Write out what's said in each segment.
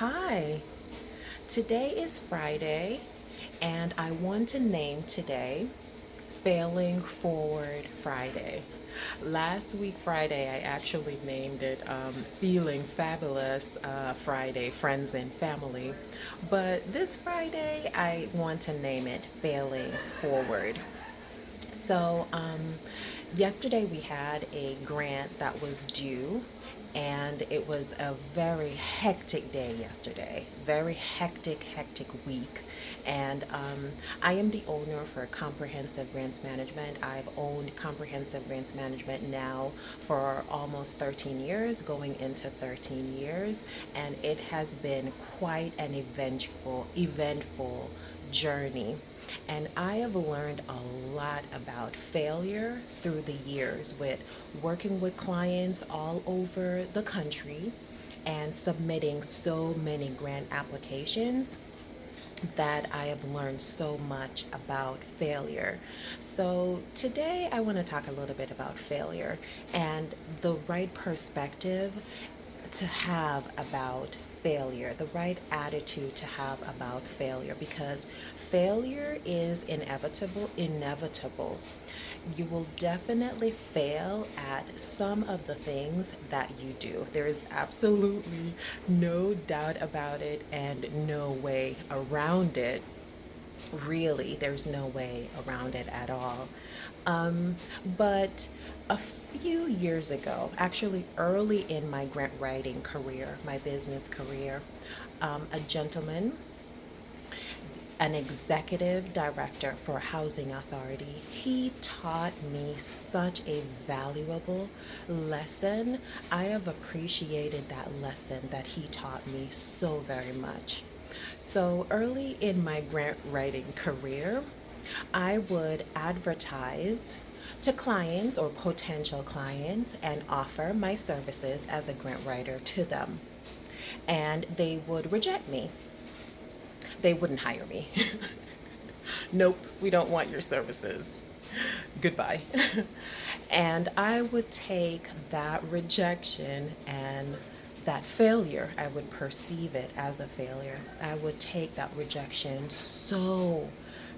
Hi, today is Friday, and I want to name today Failing Forward Friday. Last week, Friday, I actually named it Feeling Fabulous Friday, Friends and Family. But this Friday, I want to name it Failing Forward. So, yesterday we had a grant that was due, and it was a very hectic day yesterday. Very hectic week. And I am the owner for Comprehensive Grants Management. I've owned Comprehensive Grants Management now for almost 13 years, going into 13 years, and it has been quite an eventful journey. And I have learned a lot about failure through the years with working with clients all over the country and submitting so many grant applications that I have learned so much about failure. So, today I want to talk a little bit about failure and the right perspective to have about failure, the right attitude to have about failure, because failure is inevitable. You will definitely fail at some of the things that you do. There is absolutely no doubt about it and no way around it. Really, there's no way around it at all. But a few years ago, actually early in my grant writing career, my business career, a gentleman, an executive director for a housing authority, he taught me such a valuable lesson. I have appreciated that lesson that he taught me so very much. So early in my grant writing career, I would advertise to clients or potential clients and offer my services as a grant writer to them. And they would reject me. They wouldn't hire me. Nope, we don't want your services. Goodbye. And I would take that rejection and that failure, I would perceive it as a failure. I would take that rejection so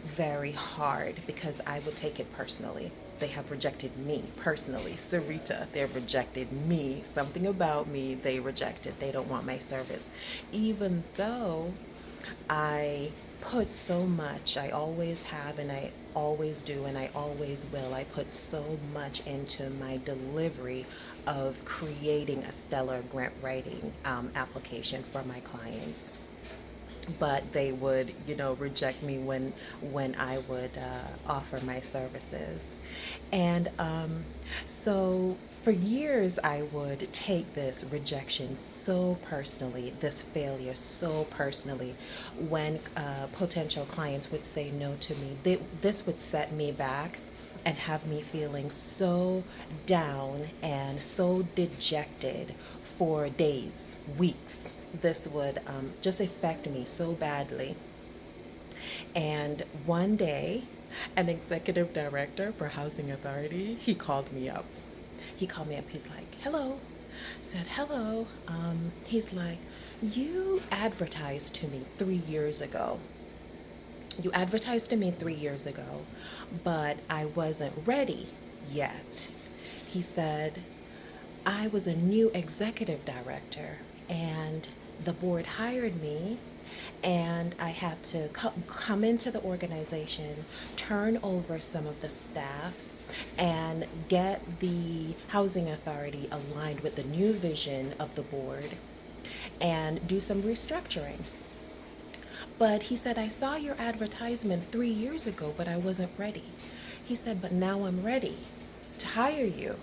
very hard because I would take it personally. They have rejected me personally. Sarita, they've rejected me. Something about me they rejected. They don't want my service. Even though I put so much, I always have, and I always do, and I always will. I put so much into my delivery of creating a stellar grant writing application for my clients. But they would, reject me when I would offer my services. And so for years, I would take this rejection so personally, this failure so personally. When potential clients would say no to me, this would set me back and have me feeling so down and so dejected for days, weeks. This would just affect me so badly. And one day, an executive director for Housing Authority, he called me up. He called me up. He's like, "Hello." I said, "Hello." He's like, "You advertised to me 3 years ago. You advertised to me 3 years ago, but I wasn't ready yet." He said, "I was a new executive director, and the board hired me, and I had to come into the organization, turn over some of the staff, and get the housing authority aligned with the new vision of the board and do some restructuring." But he said, "I saw your advertisement 3 years ago, but I wasn't ready." He said, "But now I'm ready to hire you."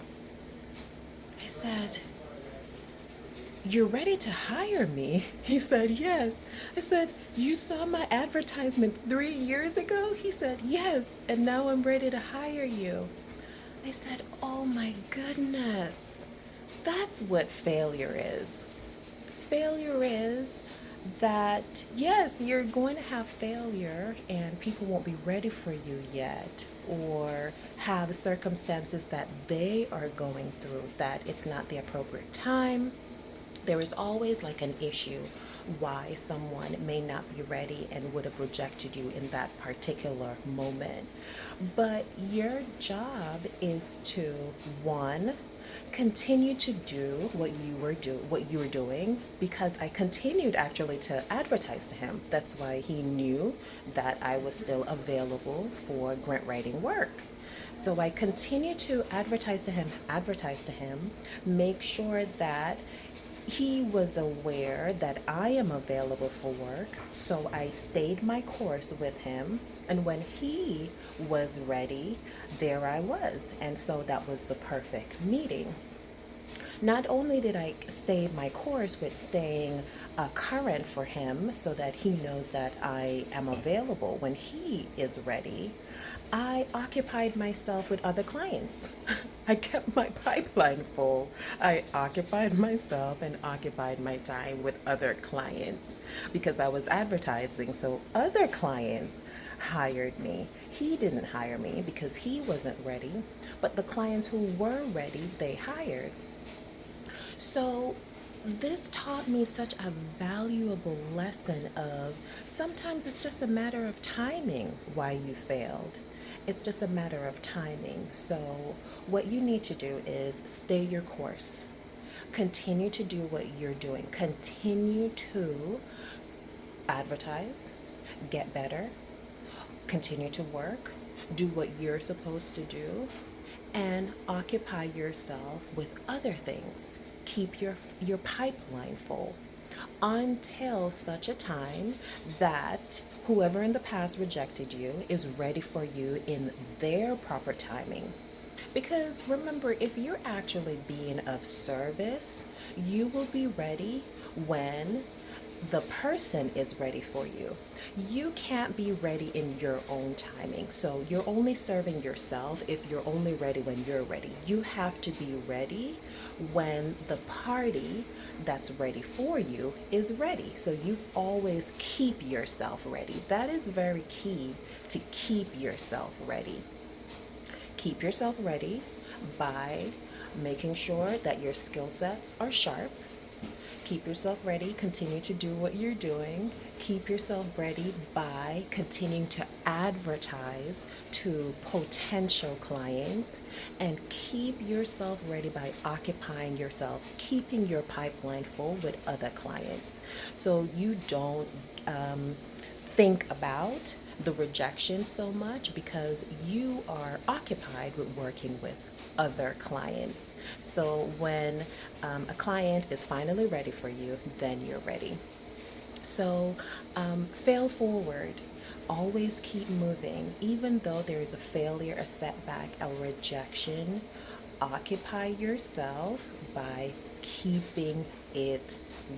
I said, "You're ready to hire me?" He said, "Yes." I said, "You saw my advertisement 3 years ago?" He said, "Yes, and now I'm ready to hire you." I said, "Oh my goodness. That's what failure is." Failure is that, yes, you're going to have failure and people won't be ready for you yet, or have circumstances that they are going through that it's not the appropriate time. There is always like an issue why someone may not be ready and would have rejected you in that particular moment. But your job is to, one, continue to do what you were doing, because I continued actually to advertise to him. That's why he knew that I was still available for grant writing work. So I continue to advertise to him, make sure that he was aware that I am available for work. So I stayed my course with him. And when he was ready, there I was. And so that was the perfect meeting. Not only did I stay my course with staying current for him so that he knows that I am available when he is ready, I occupied myself with other clients. I kept my pipeline full. I occupied myself and occupied my time with other clients because I was advertising. So other clients hired me. He didn't hire me because he wasn't ready, but the clients who were ready, they hired. So this taught me such a valuable lesson of sometimes it's just a matter of timing why you failed. It's just a matter of timing. So what you need to do is stay your course. Continue to do what you're doing. Continue to advertise, get better, continue to work, do what you're supposed to do, and occupy yourself with other things. Keep your pipeline full until such a time that whoever in the past rejected you is ready for you in their proper timing. Because remember, if you're actually being of service, you will be ready when the person is ready for you. You can't be ready in your own timing. So you're only serving yourself if you're only ready when you're ready. You have to be ready when the party that's ready for you is ready. So you always keep yourself ready. That is very key, to keep yourself ready. Keep yourself ready by making sure that your skill sets are sharp. Keep yourself ready, continue to do what you're doing. Keep yourself ready by continuing to advertise to potential clients, and keep yourself ready by occupying yourself, keeping your pipeline full with other clients. So you don't think about the rejection so much because you are occupied with working with other clients. So when a client is finally ready for you, then you're ready. So fail forward. Always keep moving. Even though there is a failure, a setback, a rejection, occupy yourself by keeping it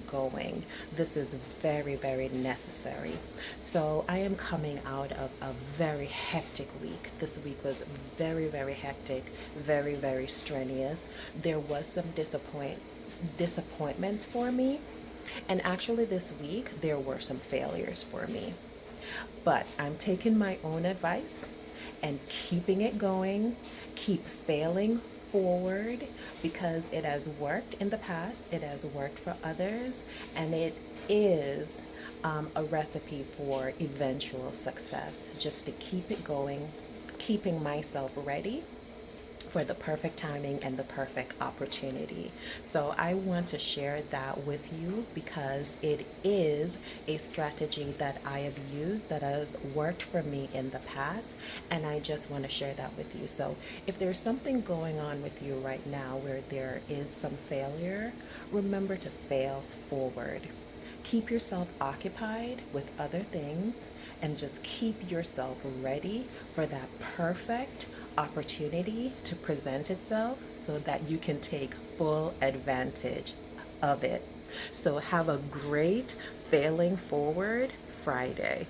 going. This is very, very necessary. So I am coming out of a very hectic week. This week was very, very hectic, very, very strenuous. There was some disappointments for me. And actually this week there were some failures for me. But I'm taking my own advice and keeping it going, keep failing forward, because it has worked in the past, it has worked for others, and it is a recipe for eventual success. Just to keep it going, keeping myself ready for the perfect timing and the perfect opportunity. So I want to share that with you because it is a strategy that I have used that has worked for me in the past, and I just want to share that with you. So if there's something going on with you right now where there is some failure, remember to fail forward. Keep yourself occupied with other things and just keep yourself ready for that perfect opportunity to present itself so that you can take full advantage of it. So have a great Failing Forward Friday.